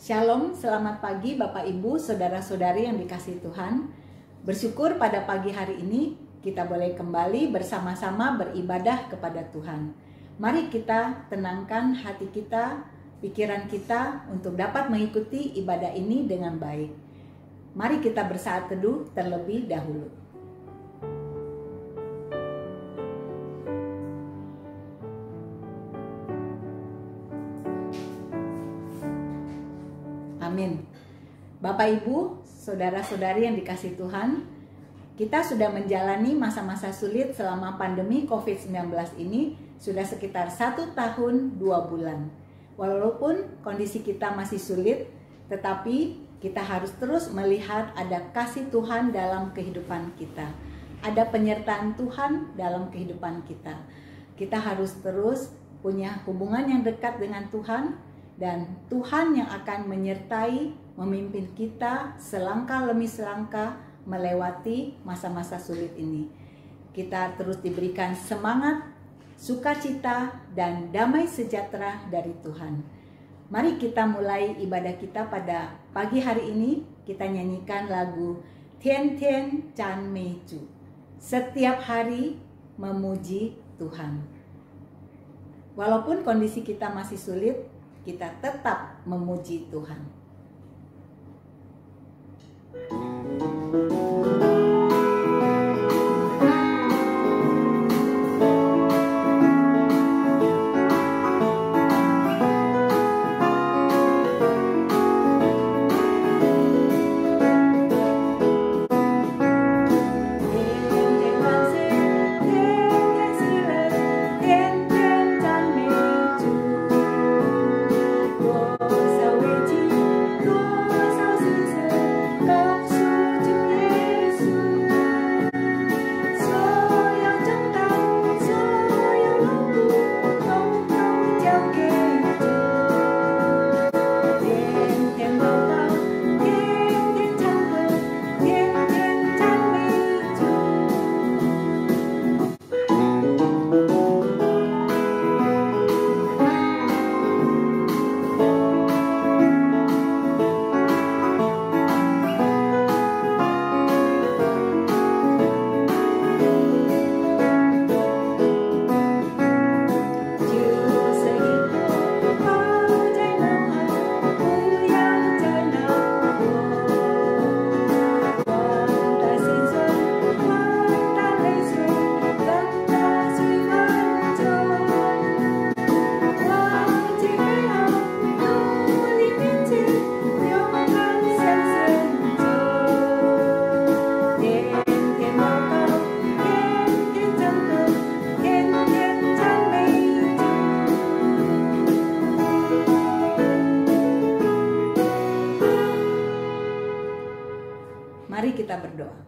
Shalom, selamat pagi Bapak Ibu, Saudara-saudari yang dikasihi Tuhan. Bersyukur pada pagi hari ini kita boleh kembali bersama-sama beribadah kepada Tuhan. Mari kita tenangkan hati kita, pikiran kita untuk dapat mengikuti ibadah ini dengan baik. Mari kita bersaat teduh terlebih dahulu. Amin. Bapak Ibu, saudara-saudari yang dikasihi Tuhan, kita sudah menjalani masa-masa sulit selama pandemi COVID-19 ini sudah sekitar 1 tahun 2 bulan. Walaupun kondisi kita masih sulit, tetapi kita harus terus melihat ada kasih Tuhan dalam kehidupan kita. Ada penyertaan Tuhan dalam kehidupan kita. Kita harus terus punya hubungan yang dekat dengan Tuhan, dan Tuhan yang akan menyertai, memimpin kita selangkah demi selangkah melewati masa-masa sulit ini. Kita terus diberikan semangat, sukacita, dan damai sejahtera dari Tuhan. Mari kita mulai ibadah kita pada pagi hari ini. Kita nyanyikan lagu Tian Tian Chan Mei Ju. Setiap hari memuji Tuhan. Walaupun kondisi kita masih sulit, kita tetap memuji Tuhan. Mari kita berdoa.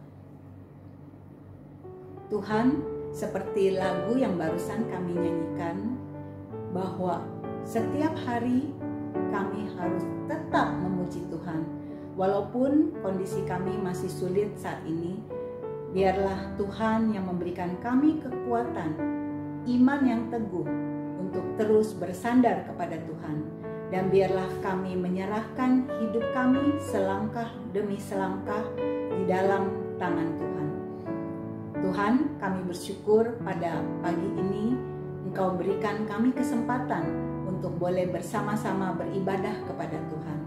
Tuhan, seperti lagu yang barusan kami nyanyikan, bahwa setiap hari kami harus tetap memuji Tuhan. Walaupun kondisi kami masih sulit saat ini, biarlah Tuhan yang memberikan kami kekuatan, iman yang teguh untuk terus bersandar kepada Tuhan. Dan biarlah kami menyerahkan hidup kami selangkah demi selangkah di dalam tangan Tuhan. Tuhan, kami bersyukur pada pagi ini Engkau berikan kami kesempatan untuk boleh bersama-sama beribadah kepada Tuhan.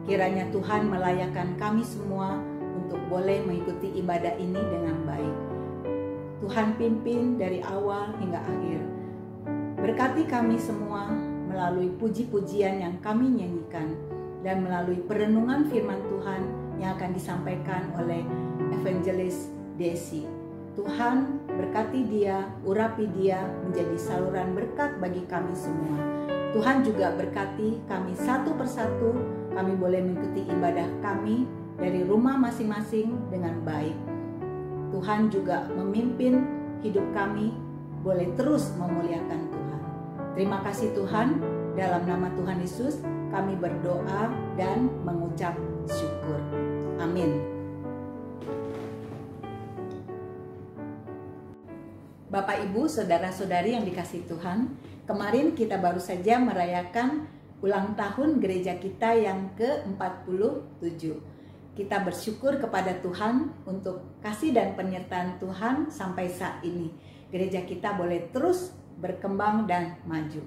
Kiranya Tuhan melayakkan kami semua untuk boleh mengikuti ibadah ini dengan baik. Tuhan pimpin dari awal hingga akhir. Berkati kami semua melalui puji-pujian yang kami nyanyikan dan melalui perenungan firman Tuhan yang akan disampaikan oleh Evangelis Desi. Tuhan berkati dia, urapi dia menjadi saluran berkat bagi kami semua. Tuhan juga berkati kami satu persatu, kami boleh mengikuti ibadah kami dari rumah masing-masing dengan baik. Tuhan juga memimpin hidup kami, boleh terus memuliakan Tuhan. Terima kasih Tuhan, dalam nama Tuhan Yesus kami berdoa dan mengucap syukur. Amin. Bapak Ibu, saudara-saudari yang dikasihi Tuhan, kemarin kita baru saja merayakan ulang tahun gereja kita yang ke-47. Kita bersyukur kepada Tuhan untuk kasih dan penyertaan Tuhan sampai saat ini. Gereja kita boleh terus berkembang dan maju.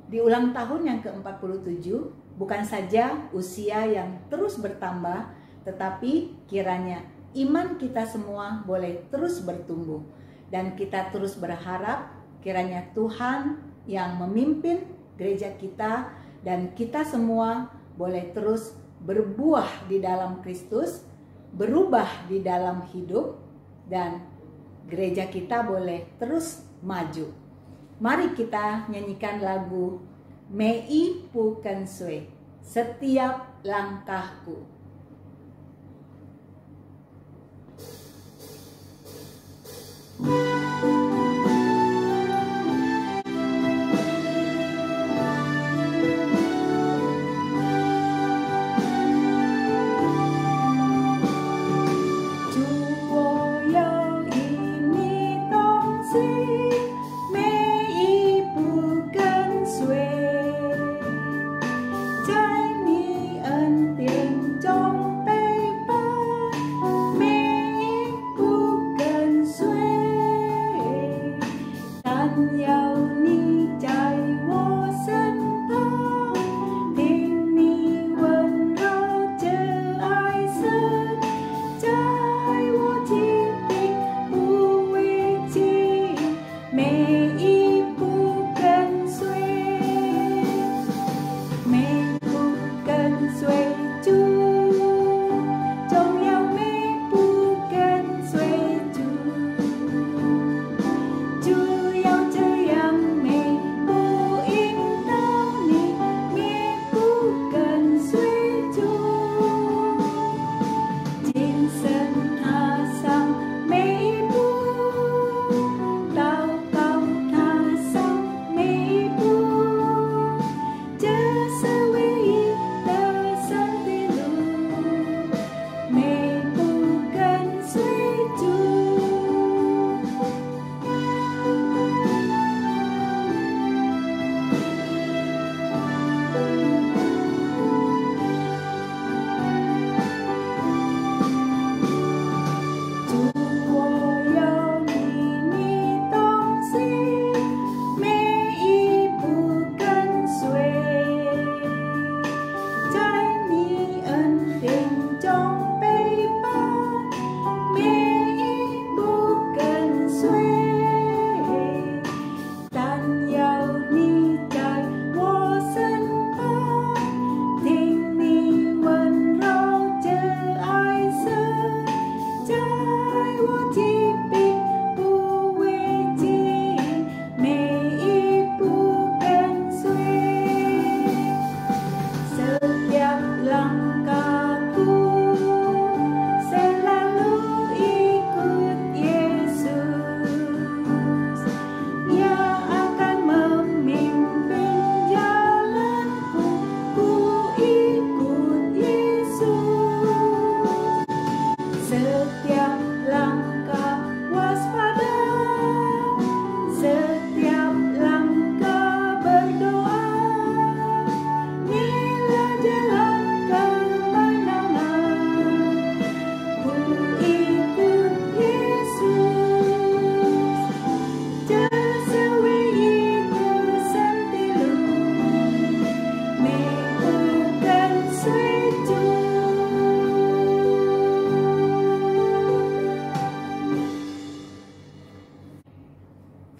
Di ulang tahun yang ke-47, bukan saja usia yang terus bertambah, tetapi kiranya iman kita semua boleh terus bertumbuh. Dan kita terus berharap kiranya Tuhan yang memimpin gereja kita dan kita semua boleh terus berbuah di dalam Kristus, berubah di dalam hidup, dan gereja kita boleh terus maju. Mari kita nyanyikan lagu Mei Pu Ken Sui, setiap langkahku.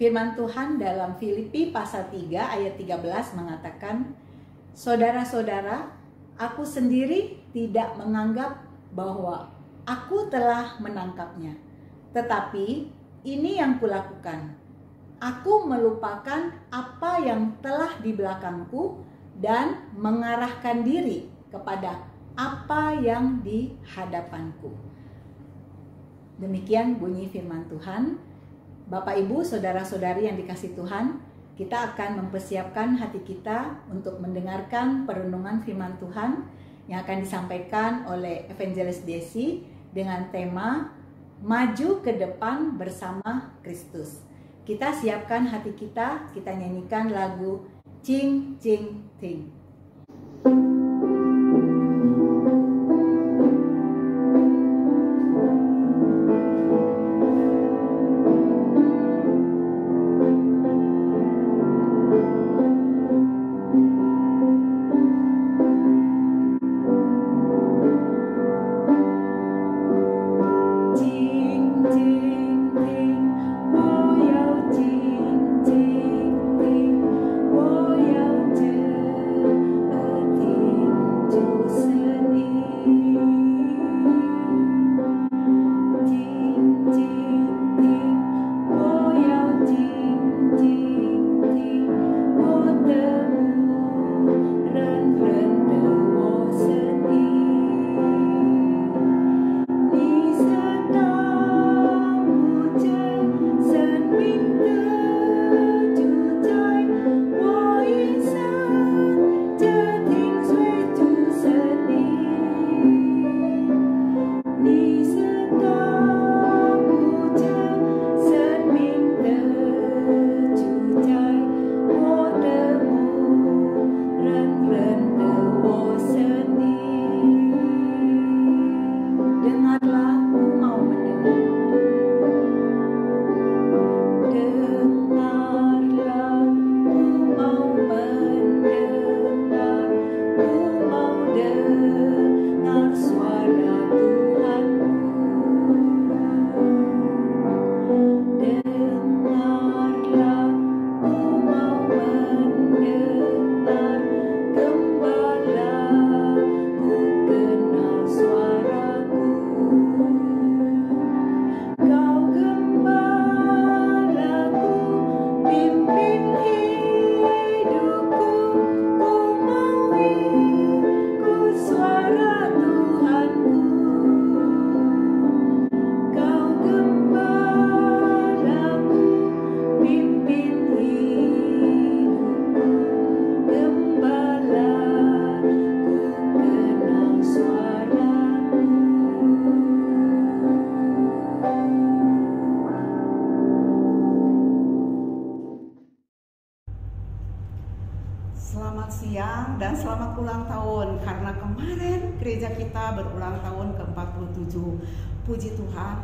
Firman Tuhan dalam Filipi pasal 3 ayat 13 mengatakan, "Saudara-saudara, aku sendiri tidak menganggap bahwa aku telah menangkapnya. Tetapi ini yang kulakukan. Aku melupakan apa yang telah di belakangku dan mengarahkan diri kepada apa yang di hadapanku." Demikian bunyi firman Tuhan. Bapak, Ibu, saudara-saudari yang dikasihi Tuhan, kita akan mempersiapkan hati kita untuk mendengarkan perenungan firman Tuhan yang akan disampaikan oleh Evangelis Desi dengan tema Maju ke Depan Bersama Kristus. Kita siapkan hati kita nyanyikan lagu Jing Jing Ting. Selamat siang dan selamat ulang tahun, karena kemarin gereja kita berulang tahun ke-47. Puji Tuhan,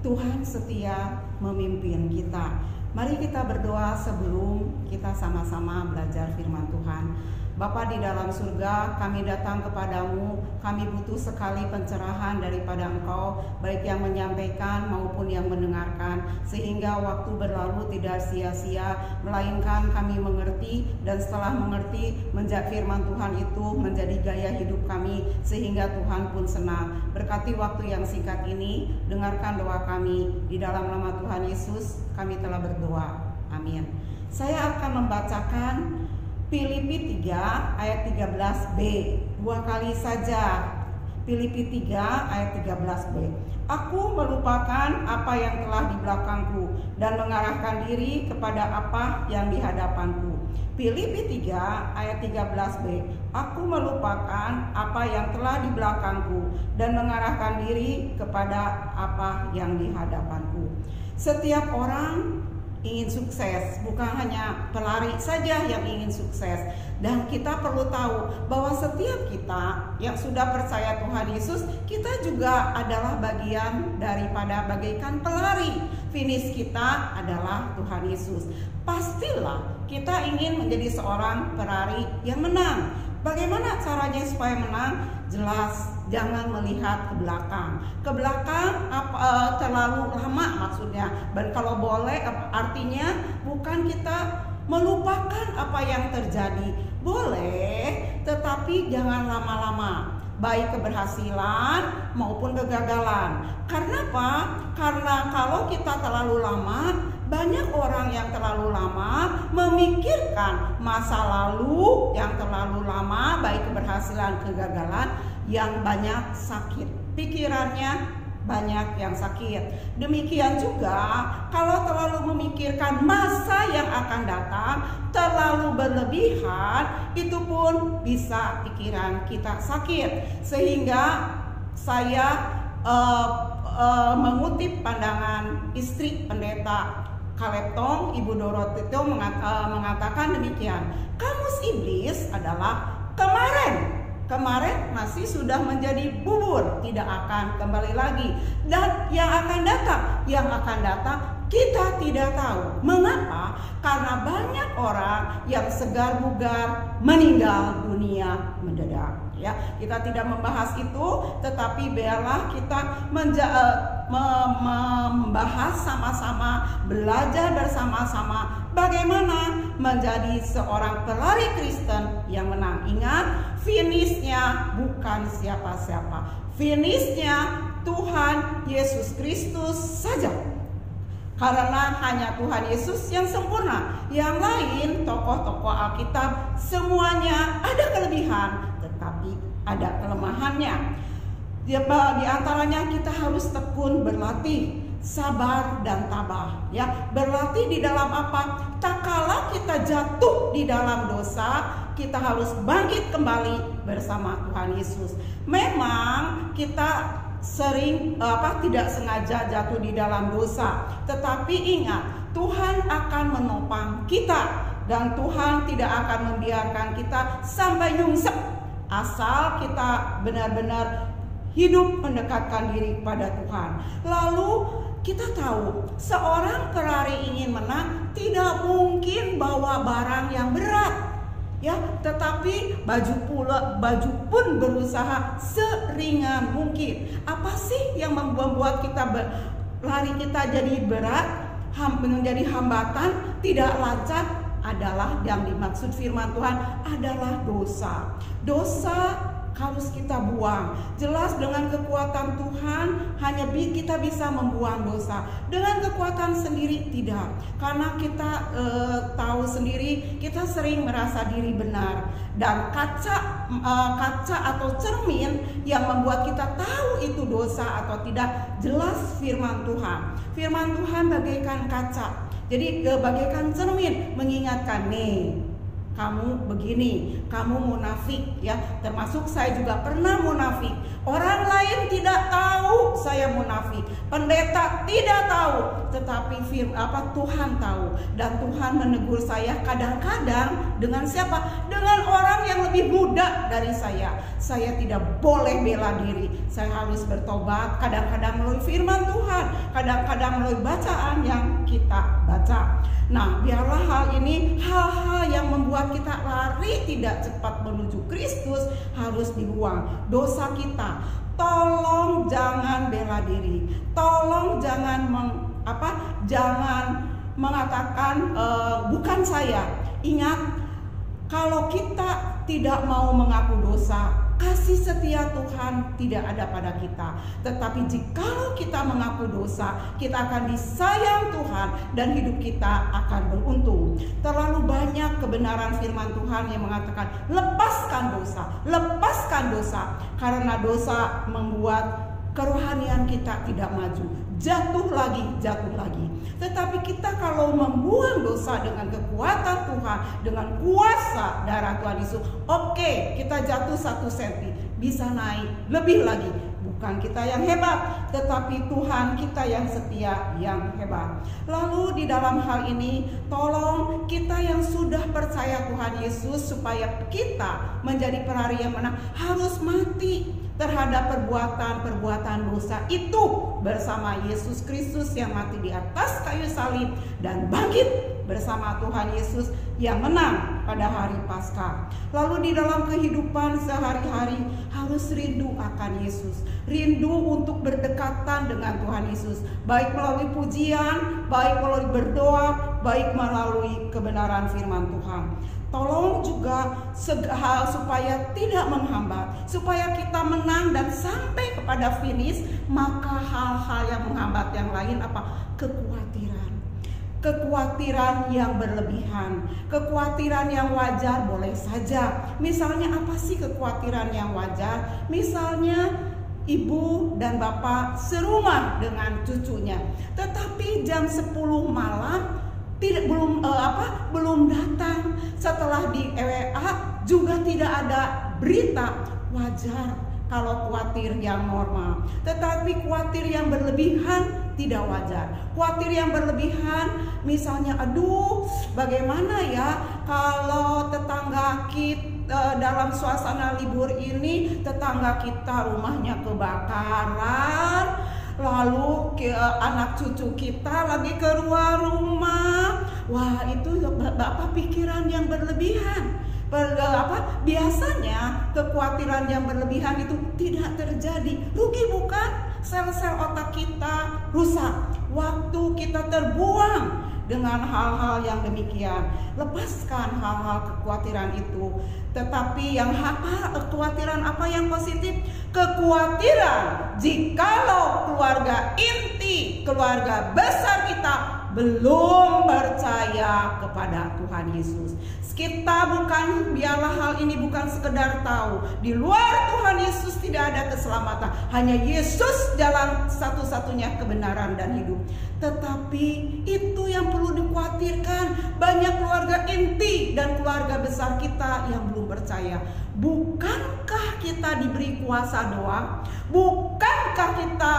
Tuhan setia memimpin kita. Mari kita berdoa sebelum kita sama-sama belajar firman Tuhan. Bapa di dalam surga, kami datang kepadamu, kami butuh sekali pencerahan daripada Engkau, baik yang menyampaikan maupun yang mendengarkan, sehingga waktu berlalu tidak sia-sia, melainkan kami mengerti, dan setelah mengerti, firman Tuhan itu menjadi gaya hidup kami, sehingga Tuhan pun senang. Berkati waktu yang singkat ini, dengarkan doa kami, di dalam nama Tuhan Yesus kami telah berdoa, amin. Saya akan membacakan Filipi 3 ayat 13b, dua kali saja. Filipi 3 ayat 13b. Aku melupakan apa yang telah di belakangku dan mengarahkan diri kepada apa yang di hadapanku. Filipi 3 ayat 13b. Aku melupakan apa yang telah di belakangku dan mengarahkan diri kepada apa yang di hadapanku. Setiap orang ingin sukses, bukan hanya pelari saja yang ingin sukses. Dan kita perlu tahu bahwa setiap kita yang sudah percaya Tuhan Yesus, kita juga adalah bagian daripada bagaikan pelari. Finish kita adalah Tuhan Yesus. Pastilah kita ingin menjadi seorang pelari yang menang. Bagaimana caranya supaya menang? Jelas, jangan melihat ke belakang. Ke belakang terlalu lama maksudnya. Dan kalau boleh, artinya bukan kita melupakan apa yang terjadi. Boleh, tetapi jangan lama-lama. Baik keberhasilan maupun kegagalan. Karena apa? Karena kalau kita terlalu lama, banyak orang yang terlalu lama memikirkan masa lalu yang terlalu lama, baik keberhasilan kegagalan, yang banyak sakit. Pikirannya banyak yang sakit. Demikian juga kalau terlalu memikirkan masa yang akan datang, terlalu berlebihan, itu pun bisa pikiran kita sakit. Sehingga saya mengutip pandangan istri pendeta Kaleptong, Ibu Dorothy itu mengatakan demikian. Kamus iblis adalah kemarin masih sudah menjadi bubur, tidak akan kembali lagi. Dan yang akan datang kita tidak tahu. Mengapa? Karena banyak orang yang segar bugar meninggal dunia mendadak. Ya, kita tidak membahas itu, tetapi biarlah kita membahas sama-sama, belajar bersama-sama bagaimana menjadi seorang pelari Kristen yang menang. Ingat, finishnya bukan siapa-siapa, finishnya Tuhan Yesus Kristus saja. Karena hanya Tuhan Yesus yang sempurna. Yang lain, tokoh-tokoh Alkitab semuanya ada kelebihan, tetapi ada kelemahannya. Di antaranya kita harus tekun berlatih, sabar dan tabah. Ya, berlatih di dalam apa? Tak kala kita jatuh di dalam dosa, kita harus bangkit kembali bersama Tuhan Yesus. Memang kita sering tidak sengaja jatuh di dalam dosa, tetapi ingat, Tuhan akan menopang kita dan Tuhan tidak akan membiarkan kita sampai nyungsep, asal kita benar-benar hidup mendekatkan diri kepada Tuhan. Lalu kita tahu, seorang pelari ingin menang tidak mungkin bawa barang yang berat. Ya, tetapi baju pun berusaha seringan mungkin. Apa sih yang membuat kita lari kita jadi berat, menjadi hambatan, tidak lancar? Adalah yang dimaksud firman Tuhan adalah dosa. Dosa harus kita buang. Jelas dengan kekuatan Tuhan hanya kita bisa membuang dosa. Dengan kekuatan sendiri tidak. Karena kita tahu sendiri, kita sering merasa diri benar. Dan kaca atau cermin yang membuat kita tahu itu dosa atau tidak, jelas firman Tuhan. Firman Tuhan bagaikan kaca. Jadi bagaikan cermin mengingatkan, nih, kamu begini, kamu munafik, ya. Termasuk saya juga pernah munafik. Orang lain tidak tahu saya munafik, pendeta tidak tahu, tetapi Tuhan tahu. Dan Tuhan menegur saya kadang-kadang dengan siapa? Dengan orang yang lebih muda dari saya. Saya tidak boleh bela diri, saya harus bertobat. Kadang-kadang melalui firman Tuhan, kadang-kadang melalui bacaan yang kita baca. Nah, biarlah hal ini, hal-hal yang membuat kita lari tidak cepat menuju Kristus harus dibuang. Dosa kita, tolong jangan bela diri, tolong jangan mengatakan bukan saya. Ingat, kalau kita tidak mau mengaku dosa, kasih setia Tuhan tidak ada pada kita. Tetapi jikalau kita mengaku dosa, kita akan disayang Tuhan dan hidup kita akan beruntung. Terlalu banyak kebenaran firman Tuhan yang mengatakan lepaskan dosa, karena dosa membuat kerohanian kita tidak maju, jatuh lagi. Tetapi kita kalau membuang dosa dengan kekuatan Tuhan, dengan kuasa darah Tuhan Yesus, oke, kita jatuh 1 senti, bisa naik lebih lagi. Bukan kita yang hebat, tetapi Tuhan kita yang setia, yang hebat. Lalu di dalam hal ini, tolong kita yang sudah percaya Tuhan Yesus, supaya kita menjadi pelari yang menang, harus mati terhadap perbuatan dosa itu bersama Yesus Kristus yang mati di atas kayu salib dan bangkit bersama Tuhan Yesus yang menang pada hari Paskah. Lalu di dalam kehidupan sehari-hari harus rindu akan Yesus, rindu untuk berdekatan dengan Tuhan Yesus, baik melalui pujian, baik melalui berdoa, baik melalui kebenaran firman Tuhan. Tolong juga hal supaya tidak menghambat, supaya kita menang dan sampai kepada finish. Maka hal-hal yang menghambat yang lain apa? Kekhawatiran yang berlebihan, kekhawatiran yang wajar boleh saja. Misalnya apa sih kekhawatiran yang wajar? Misalnya ibu dan bapak serumah dengan cucunya, tetapi jam 10 malam belum datang. Setelah di WA juga tidak ada berita. Wajar kalau khawatir yang normal, tetapi khawatir yang berlebihan tidak wajar. Khawatir yang berlebihan, misalnya aduh bagaimana ya kalau tetangga kita dalam suasana libur ini tetangga kita rumahnya kebakaran, lalu anak cucu kita lagi keluar rumah. Wah, itu Bapak pikiran yang berlebihan. Biasanya kekhawatiran yang berlebihan itu tidak terjadi. Rugi bukan? Sel-sel otak kita rusak, waktu kita terbuang dengan hal-hal yang demikian. Lepaskan hal-hal kekhawatiran itu. Tetapi yang kekhawatiran apa yang positif? Kekhawatiran jikalau keluarga inti, keluarga besar kita belum percaya kepada Tuhan Yesus. Kita biarlah hal ini bukan sekedar tahu. Di luar Tuhan Yesus tidak ada keselamatan. Hanya Yesus jalan satu-satunya kebenaran dan hidup. Tetapi itu yang perlu dikhawatirkan. Banyak keluarga inti dan keluarga besar kita yang belum percaya. Bukankah kita diberi kuasa doa? Bukankah kita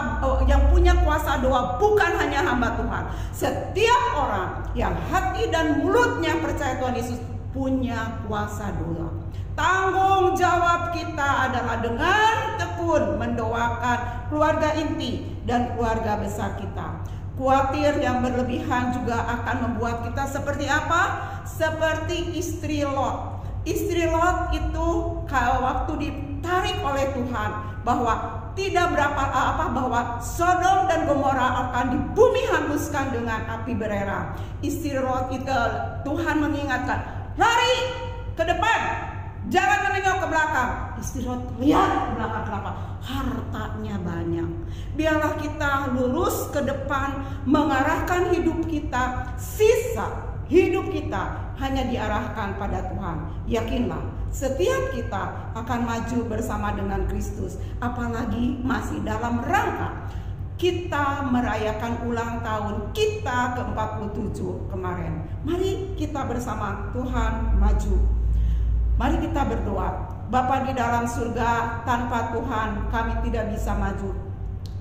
yang punya kuasa doa bukan hanya hamba Tuhan? Setiap orang yang hati dan mulutnya percaya Tuhan Yesus punya kuasa doa. Tanggung jawab kita adalah dengan tekun mendoakan keluarga inti dan keluarga besar kita. Khawatir yang berlebihan juga akan membuat kita seperti apa? Seperti istri Lot. Istri Lot itu waktu ditarik oleh Tuhan bahwa tidak bahwa Sodom dan Gomora akan di bumi hanguskan dengan api berera. Istri Lot itu Tuhan mengingatkan, lari ke depan, jangan menengok ke belakang. Istri Lot lihat ke belakang, kenapa? Hartanya banyak. Biarlah kita lurus ke depan, mengarahkan hidup kita, sisa hidup kita hanya diarahkan pada Tuhan. Yakinlah, setiap kita akan maju bersama dengan Kristus. Apalagi masih dalam rangka kita merayakan ulang tahun kita ke-47 kemarin. Mari kita bersama Tuhan maju. Mari kita berdoa. Bapa di dalam surga, tanpa Tuhan kami tidak bisa maju.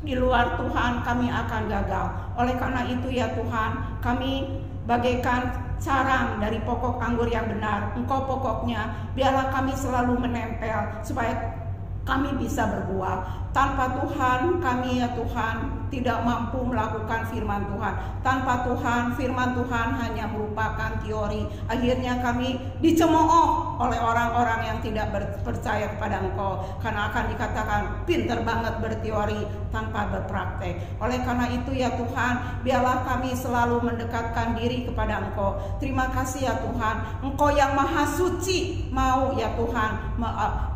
Di luar Tuhan kami akan gagal. Oleh karena itu ya Tuhan, kami bagaikan carang dari pokok anggur yang benar. Engkau pokoknya, biarlah kami selalu menempel supaya kami bisa berbuah. Tanpa Tuhan kami ya Tuhan tidak mampu melakukan firman Tuhan. Tanpa Tuhan, firman Tuhan hanya merupakan teori. Akhirnya kami dicemooh oleh orang-orang yang tidak percaya kepada Engkau, karena akan dikatakan pinter banget berteori tanpa berpraktek. Oleh karena itu ya Tuhan, biarlah kami selalu mendekatkan diri kepada Engkau. Terima kasih ya Tuhan, Engkau yang maha suci mau ya Tuhan,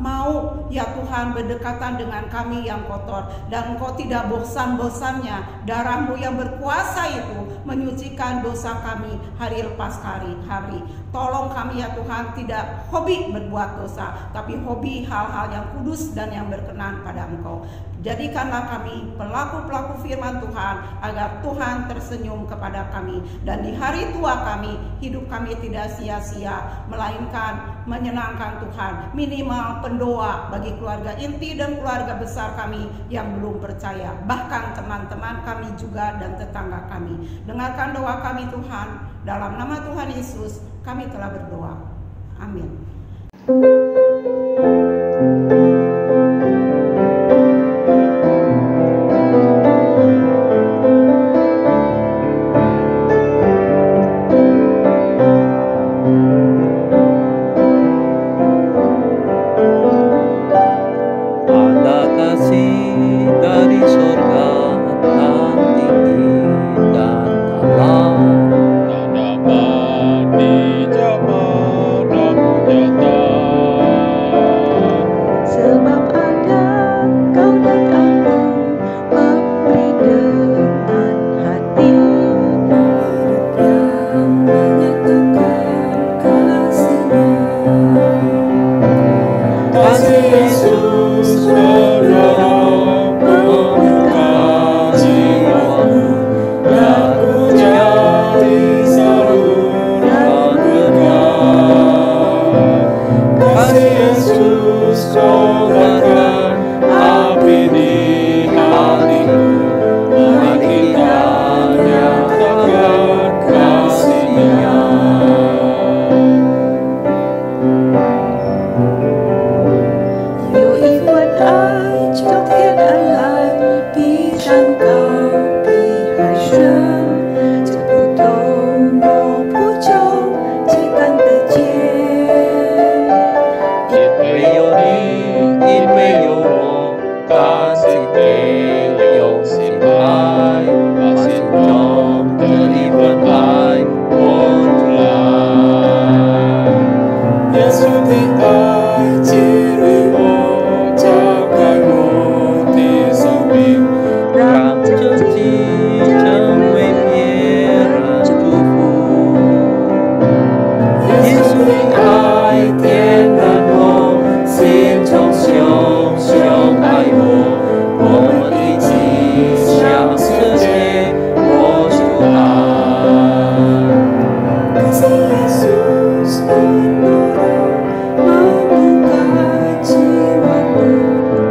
mau ya Tuhan berdekatan dengan kami yang kotor, dan Engkau tidak bosan-bosannya darah-Mu yang berkuasa itu menyucikan dosa kami hari lepas hari. Tolong kami ya Tuhan tidak hobi berbuat dosa, tapi hobi hal-hal yang kudus dan yang berkenan pada Engkau. Jadikanlah kami pelaku-pelaku firman Tuhan, agar Tuhan tersenyum kepada kami, dan di hari tua kami, hidup kami tidak sia-sia, melainkan menyenangkan Tuhan. Minimal pendoa bagi keluarga inti dan keluarga besar kami yang belum percaya, bahkan teman-teman kami juga dan tetangga kami. Dengarkan doa kami Tuhan, dalam nama Tuhan Yesus kami telah berdoa. Amin. Api di hatiku, mari kita 有你，因为有我，感谢给用心爱，把心中的一份爱活出来。耶稣的爱给予我，敞开我的生命，让自己成为别人祝福。耶稣的爱点燃我，心中熊熊爱我，我们一起向世界活出爱。感谢耶稣menolong membuka jiwaku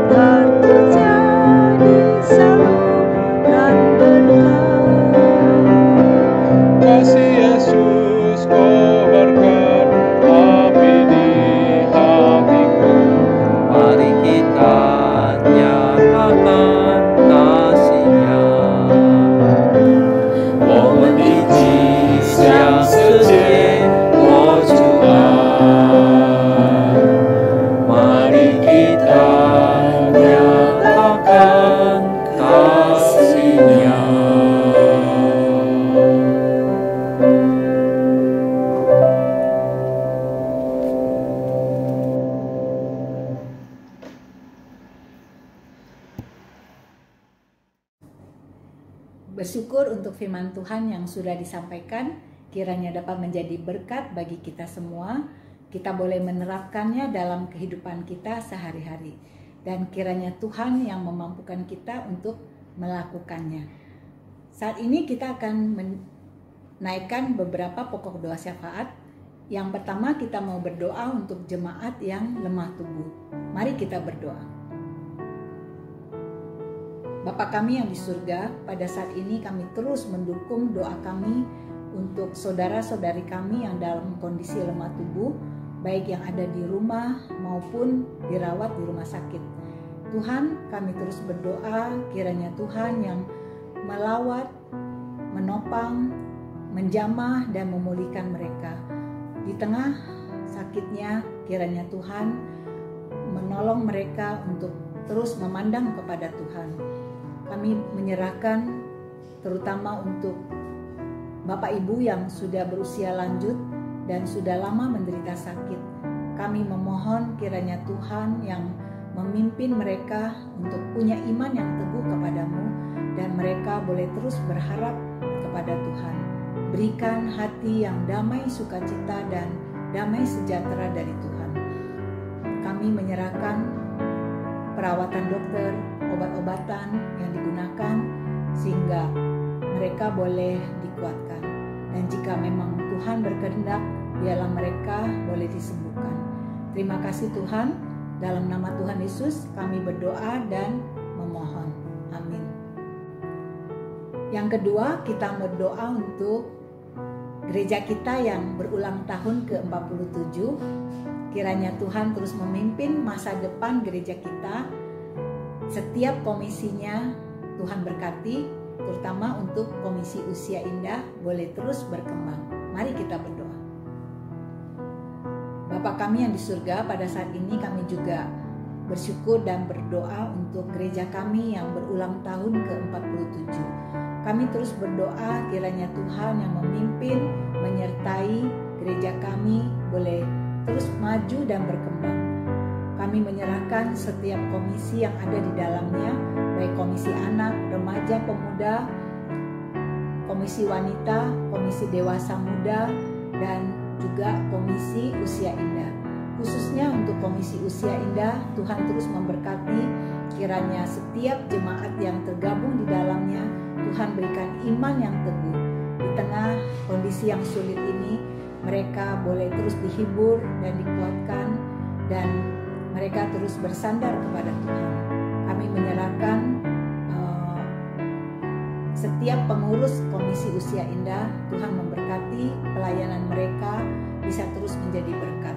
dan terjadi saluran berkat. Kasih Yesus kobarkan api di hatiku. Mari kita nyatakan kasih-Nya. 我们一起向世界活出爱。Mari kita nyatakan kasih-Nya. Bersyukur untuk firman Tuhan yang sudah disampaikan, kiranya dapat menjadi berkat bagi kita semua. Kita boleh menerapkannya dalam kehidupan kita sehari-hari. Dan kiranya Tuhan yang memampukan kita untuk melakukannya. Saat ini kita akan menaikkan beberapa pokok doa syafaat. Yang pertama kita mau berdoa untuk jemaat yang lemah tubuh. Mari kita berdoa. Bapa kami yang di surga, pada saat ini kami terus mendukung doa kami untuk saudara-saudari kami yang dalam kondisi lemah tubuh, baik yang ada di rumah maupun dirawat di rumah sakit. Tuhan, kami terus berdoa kiranya Tuhan yang melawat, menopang, menjamah dan memulihkan mereka. Di tengah sakitnya, kiranya Tuhan menolong mereka untuk terus memandang kepada Tuhan. Kami menyerahkan terutama untuk Bapak Ibu yang sudah berusia lanjut dan sudah lama menderita sakit. Kami memohon kiranya Tuhan yang memimpin mereka untuk punya iman yang teguh kepadamu dan mereka boleh terus berharap kepada Tuhan. Berikan hati yang damai, sukacita dan damai sejahtera dari Tuhan. Kami menyerahkan perawatan dokter, obat-obatan yang digunakan sehingga mereka boleh dikuatkan. Dan jika memang Tuhan berkehendak, biarlah mereka boleh disembuhkan. Terima kasih Tuhan, dalam nama Tuhan Yesus kami berdoa dan memohon. Amin. Yang kedua, kita berdoa untuk gereja kita yang berulang tahun ke-47. Kiranya Tuhan terus memimpin masa depan gereja kita. Setiap komisinya Tuhan berkati, terutama untuk komisi usia indah boleh terus berkembang. Mari kita berdoa. Bapa kami yang di surga, pada saat ini kami juga bersyukur dan berdoa untuk gereja kami yang berulang tahun ke-47. Kami terus berdoa kiranya Tuhan yang memimpin, menyertai gereja kami boleh terus maju dan berkembang. Kami menyerahkan setiap komisi yang ada di dalamnya, baik komisi anak, remaja, pemuda, komisi wanita, komisi dewasa muda, dan juga komisi usia indah. Khususnya untuk komisi usia indah, Tuhan terus memberkati, kiranya setiap jemaat yang tergabung di dalamnya, Tuhan berikan iman yang teguh. Di tengah kondisi yang sulit ini, mereka boleh terus dihibur dan dikuatkan, dan mereka terus bersandar kepada Tuhan. Kami menyerahkan setiap pengurus komisi usia indah, Tuhan memberkati pelayanan mereka bisa terus menjadi berkat.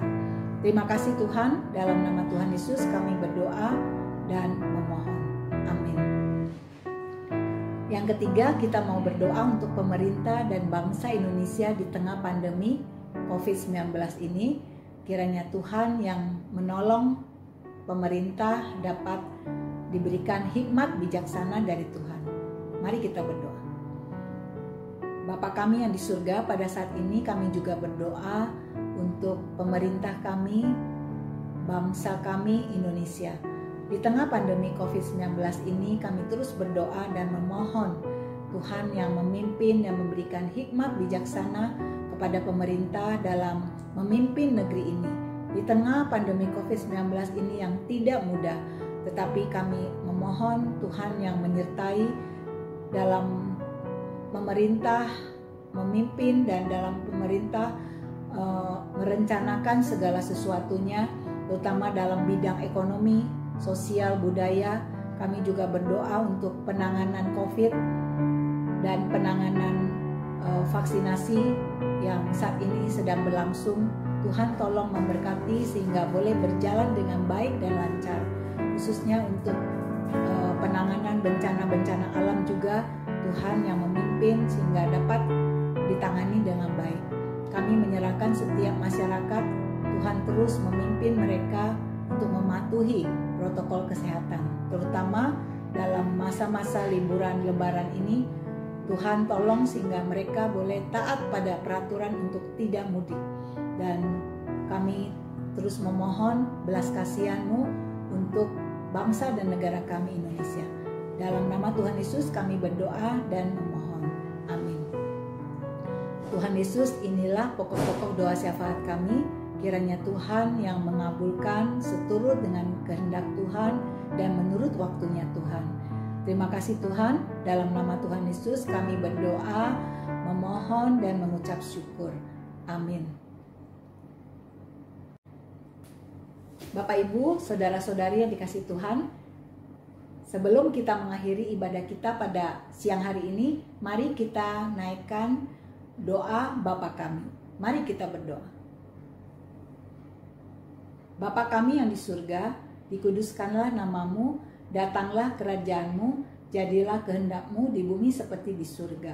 Terima kasih Tuhan, dalam nama Tuhan Yesus kami berdoa dan memohon. Amin. Yang ketiga, kita mau berdoa untuk pemerintah dan bangsa Indonesia di tengah pandemi COVID-19 ini. Kiranya Tuhan yang menolong pemerintah dapat diberikan hikmat bijaksana dari Tuhan. Mari kita berdoa. Bapa kami yang di surga, pada saat ini kami juga berdoa untuk pemerintah kami, bangsa kami Indonesia. Di tengah pandemi COVID-19 ini kami terus berdoa dan memohon Tuhan yang memimpin dan memberikan hikmat bijaksana kepada pemerintah dalam memimpin negeri ini. Di tengah pandemi COVID-19 ini yang tidak mudah, tetapi kami memohon Tuhan yang menyertai dalam pemerintah, memimpin dan dalam pemerintah merencanakan segala sesuatunya, terutama dalam bidang ekonomi, sosial, budaya. Kami juga berdoa untuk penanganan COVID dan penanganan vaksinasi yang saat ini sedang berlangsung. Tuhan tolong memberkati sehingga boleh berjalan dengan baik dan lancar, khususnya untuk penanganan bencana-bencana alam juga. Tuhan yang memimpin sehingga dapat ditangani dengan baik. Kami menyerahkan setiap masyarakat, Tuhan terus memimpin mereka untuk mematuhi protokol kesehatan, terutama dalam masa-masa liburan lebaran ini. Tuhan tolong sehingga mereka boleh taat pada peraturan untuk tidak mudik. Dan kami terus memohon belas kasihan-Mu untuk bangsa dan negara kami Indonesia. Dalam nama Tuhan Yesus kami berdoa dan memohon. Amin. Tuhan Yesus, inilah pokok-pokok doa syafaat kami. Kiranya Tuhan yang mengabulkan seturut dengan kehendak Tuhan dan menurut waktunya Tuhan. Terima kasih Tuhan, dalam nama Tuhan Yesus kami berdoa, memohon dan mengucap syukur. Amin. Bapak Ibu, saudara-saudari yang dikasihi Tuhan, sebelum kita mengakhiri ibadah kita pada siang hari ini, mari kita naikkan doa Bapa kami. Mari kita berdoa. Bapa kami yang di surga, dikuduskanlah namamu, datanglah kerajaan-Mu, jadilah kehendak-Mu di bumi seperti di surga.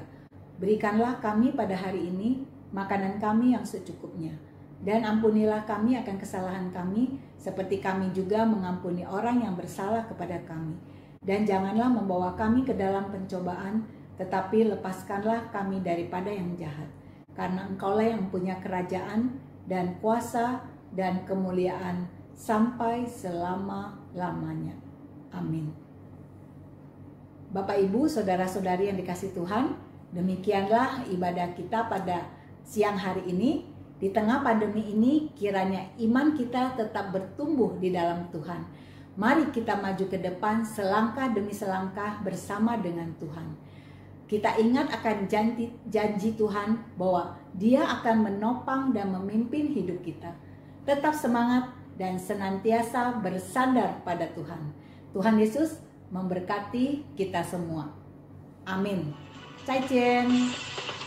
Berikanlah kami pada hari ini makanan kami yang secukupnya, dan ampunilah kami akan kesalahan kami, seperti kami juga mengampuni orang yang bersalah kepada kami. Dan janganlah membawa kami ke dalam pencobaan, tetapi lepaskanlah kami daripada yang jahat. Karena Engkaulah yang punya kerajaan dan kuasa dan kemuliaan sampai selama-lamanya. Amin. Bapak, Ibu, saudara-saudari yang dikasihi Tuhan, demikianlah ibadah kita pada siang hari ini. Di tengah pandemi ini, kiranya iman kita tetap bertumbuh di dalam Tuhan. Mari kita maju ke depan selangkah demi selangkah bersama dengan Tuhan. Kita ingat akan janji Tuhan bahwa Dia akan menopang dan memimpin hidup kita. Tetap semangat dan senantiasa bersandar pada Tuhan. Tuhan Yesus memberkati kita semua. Amin. 再见。